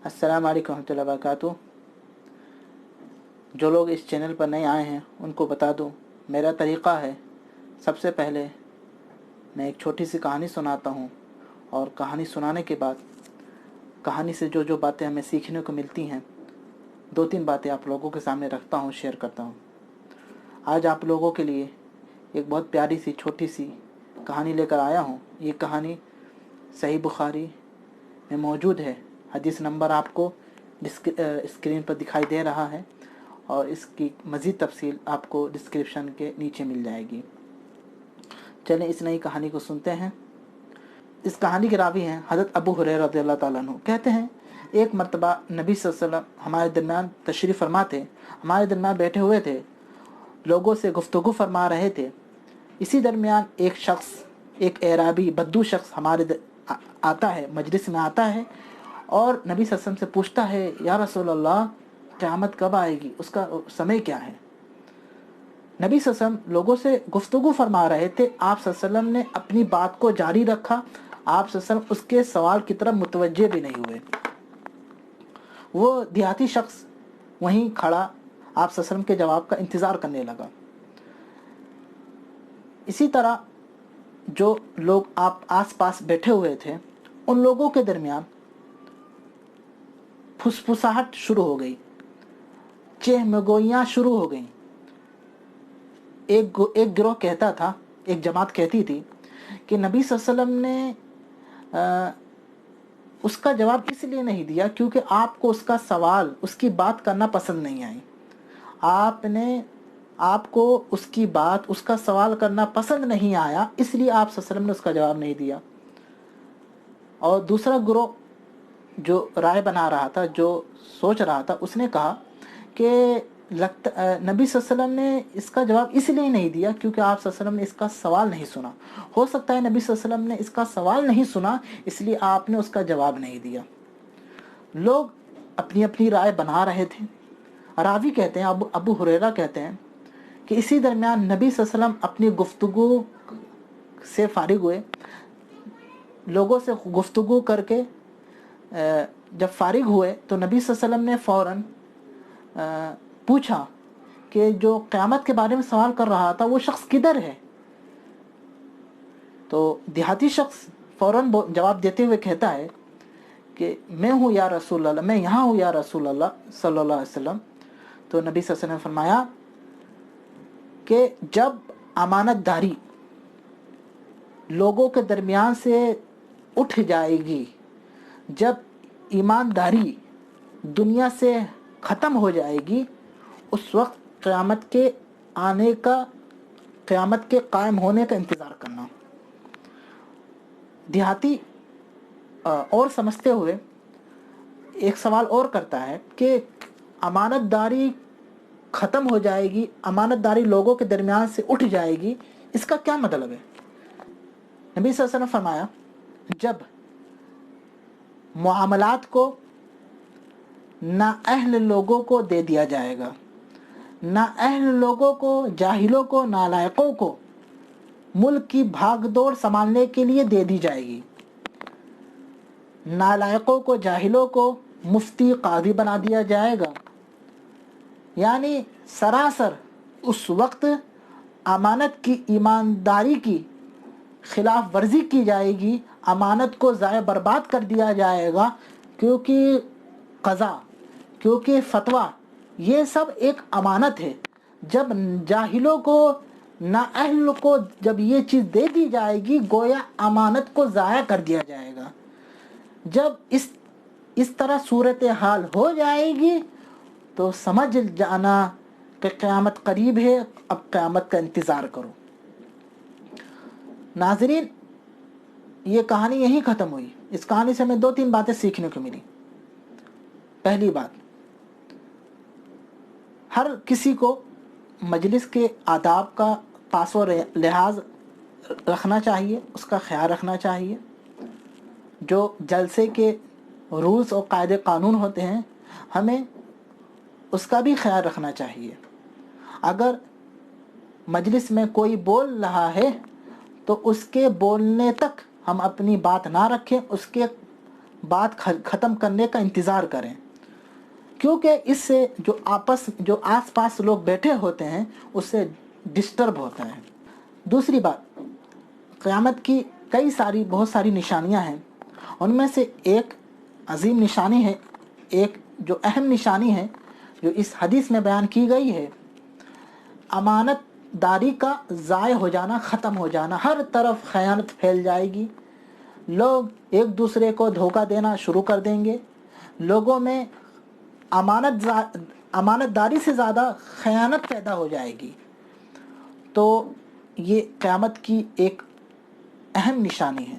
अस्सलाम वालेकुम रहमतुल्लाहि व बरकातुहू। जो लोग इस चैनल पर नए आए हैं उनको बता दूं, मेरा तरीक़ा है, सबसे पहले मैं एक छोटी सी कहानी सुनाता हूं और कहानी सुनाने के बाद कहानी से जो जो बातें हमें सीखने को मिलती हैं, 2-3 बातें आप लोगों के सामने रखता हूं, शेयर करता हूं। आज आप लोगों के लिए एक बहुत प्यारी सी छोटी सी कहानी लेकर आया हूं। ये कहानी सही बुखारी में मौजूद है। हदीस नंबर आपको स्क्रीन पर दिखाई दे रहा है और इसकी मज़ीद तफसील आपको डिस्क्रिप्शन के नीचे मिल जाएगी। चलें इस नई कहानी को सुनते हैं। इस कहानी के रावी हैं हज़रत अबू हुरैरा रज़ियल्लाहु ताला अन्हु। कहते हैं, एक मरतबा नबी सल्लल्लाहु अलैहि वसल्लम हमारे दरमियान तशरीफ़ फरमा थे, हमारे दरमियान बैठे हुए थे, लोगों से गुफ्तगू फरमा रहे थे। इसी दरमियान एक शख्स, एक एराबी बद्दू शख्स हमारे आता है, मजलिस में आता है और नबी सल्लल्लाहु अलैहि वसल्लम से पूछता है, या रसूल अल्लाह, क़यामत कब आएगी, उसका समय क्या है। नबी सल्लल्लाहु अलैहि वसल्लम लोगों से गुफ्तगू फरमा रहे थे। आप सल्लल्लाहु अलैहि वसल्लम ने अपनी बात को जारी रखा। आप सल्लल्लाहु अलैहि वसल्लम उसके सवाल की तरफ मुतवज्जे भी नहीं हुए। वो देहाती शख्स वहीं खड़ा आप सल्लल्लाहु अलैहि वसल्लम के जवाब का इंतज़ार करने लगा। इसी तरह जो लोग आप आस पास बैठे हुए थे, उन लोगों के दरमियान फुसफुसाहट शुरू हो गई, चहमगोइयाँ शुरू हो गईं। एक गिरोह कहता था, एक जमात कहती थी कि नबी सल्लल्लाहु अलैहि वसल्लम ने उसका जवाब इसलिए नहीं दिया क्योंकि आपको उसका सवाल, उसकी बात करना पसंद नहीं आई। आपको उसकी बात, उसका सवाल करना पसंद नहीं आया, इसलिए आप सल्लल्लाहु अलैहि वसल्लम ने उसका जवाब नहीं दिया। और दूसरा गिरोह जो राय बना रहा था, जो सोच रहा था, उसने कहा कि नबी सल्लल्लाहु अलैहि वसल्लम ने इसका जवाब इसलिए नहीं दिया क्योंकि आप सल्लल्लाहु अलैहि वसल्लम ने इसका सवाल नहीं सुना। हो सकता है नबी सल्लल्लाहु अलैहि वसल्लम ने इसका सवाल नहीं सुना, इसलिए आपने उसका जवाब नहीं दिया। लोग अपनी अपनी राय बना रहे थे। रावी कहते हैं, अबू हुरैरा कहते हैं कि इसी दरमियान नबी सल्लल्लाहु अलैहि वसल्लम अपनी गुफ्तगू से फारिग हुए। लोगों से गुफ्तगू करके जब फारिग हुए तो नबी सल्लल्लाहु अलैहि वसल्लम ने फ़ौरन पूछा कि जो क़यामत के बारे में सवाल कर रहा था वो शख्स किधर है। तो देहाती शख्स फ़ौरन जवाब देते हुए कहता है कि मैं हूँ या रसूल अल्लाह, मैं यहाँ हूँ या रसूल अल्लाह सल्लल्लाहु अलैहि वसल्लम। तो नबी सल्लल्लाहु अलैहि वसल्लम ने फरमाया कि जब अमानतदारी लोगों के दरमियान से उठ जाएगी, जब ईमानदारी दुनिया से ख़त्म हो जाएगी, उस वक्त क़यामत के आने का, क़यामत के कायम होने का इंतज़ार करना। देहाती और समझते हुए एक सवाल और करता है कि अमानतदारी ख़त्म हो जाएगी, अमानतदारी लोगों के दरमियान से उठ जाएगी, इसका क्या मतलब है। नबी सल्लल्लाहु अलैहि वसल्लम ने फरमाया, जब मुआमलात को नाअहल लोगों को दे दिया जाएगा, नाअहल लोगों को, जाहिलों को, नालायकों को मुल्क की भागदौड़ संभालने के लिए दे दी जाएगी। नालायकों को, जाहिलों को मुफ्ती, काजी बना दिया जाएगा। यानी सरासर उस वक्त अमानत की, ईमानदारी की खिलाफ वर्जी की जाएगी, अमानत को ज़ाय बर्बाद कर दिया जाएगा, क्योंकि क़ज़ा, क्योंकि फतवा, ये सब एक अमानत है। जब जाहिलों को, नाअहल को जब ये चीज़ दे दी जाएगी, गोया अमानत को ज़ाया कर दिया जाएगा। जब इस तरह सूरत हाल हो जाएगी तो समझ जाना कि क़यामत करीब है, अब क़यामत का इंतज़ार करो। नाज़रीन, ये कहानी यहीं ख़त्म हुई। इस कहानी से हमें 2-3 बातें सीखने को मिली। पहली बात, हर किसी को मजलिस के आदाब का पास व लिहाज रखना चाहिए, उसका ख्याल रखना चाहिए। जो जलसे के रूल्स और कायदे कानून होते हैं, हमें उसका भी ख्याल रखना चाहिए। अगर मजलिस में कोई बोल रहा है तो उसके बोलने तक हम अपनी बात ना रखें, उसके بات ختم کرنے کا انتظار کریں، کیونکہ اس سے جو آس پاس لوگ بیٹھے ہوتے ہیں اس سے ڈسٹرب ہوتا ہے۔ دوسری بات، قیامت کی بہت ساری نشانیاں ہیں، ان میں سے ایک عظیم نشانی ہے، ایک جو اہم نشانی ہے جو اس حدیث میں بیان کی گئی ہے، امانت داری کا ضائع ہو جانا، ختم ہو جانا۔ ہر طرف خیانت پھیل جائے گی، لوگ ایک دوسرے کو دھوکہ دینا شروع کر دیں گے، لوگوں میں امانت داری سے زیادہ خیانت پیدا ہو جائے گی۔ تو یہ قیامت کی ایک اہم نشانی ہے۔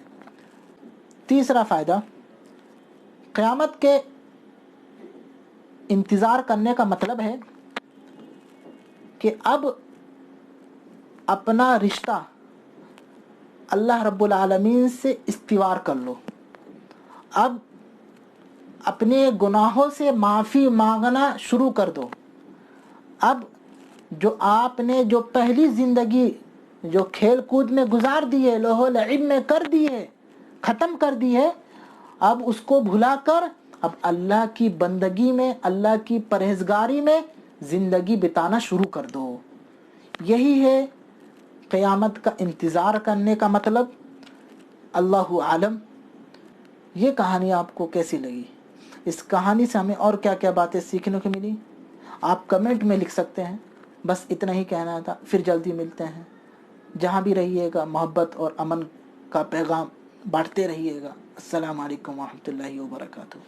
تیسرا فائدہ، قیامت کے انتظار کرنے کا مطلب ہے کہ اب اپنا رشتہ اللہ رب العالمین سے استوار کر لو، اب اپنے گناہوں سے معافی مانگنا شروع کر دو۔ اب جو آپ نے جو پہلی زندگی جو کھیل کود میں گزار دی ہے، لہو لعب میں کر دی ہے، ختم کر دی ہے، اب اس کو بھلا کر اب اللہ کی بندگی میں، اللہ کی پرہیزگاری میں زندگی بتانا شروع کر دو۔ یہی ہے قیامت کا انتظار کرنے کا مطلب۔ اللہ عالم۔ یہ کہانی آپ کو کیسی لگی؟ اس کہانی سے ہمیں اور کیا کیا باتیں سیکھنے کو ملی آپ کمنٹ میں لکھ سکتے ہیں۔ بس اتنا ہی کہنا تھا، پھر جلدی ملتے ہیں۔ جہاں بھی رہیے گا محبت اور امن کا پیغام بانٹتے رہیے گا۔ السلام علیکم ورحمۃ اللہ وبرکاتہ۔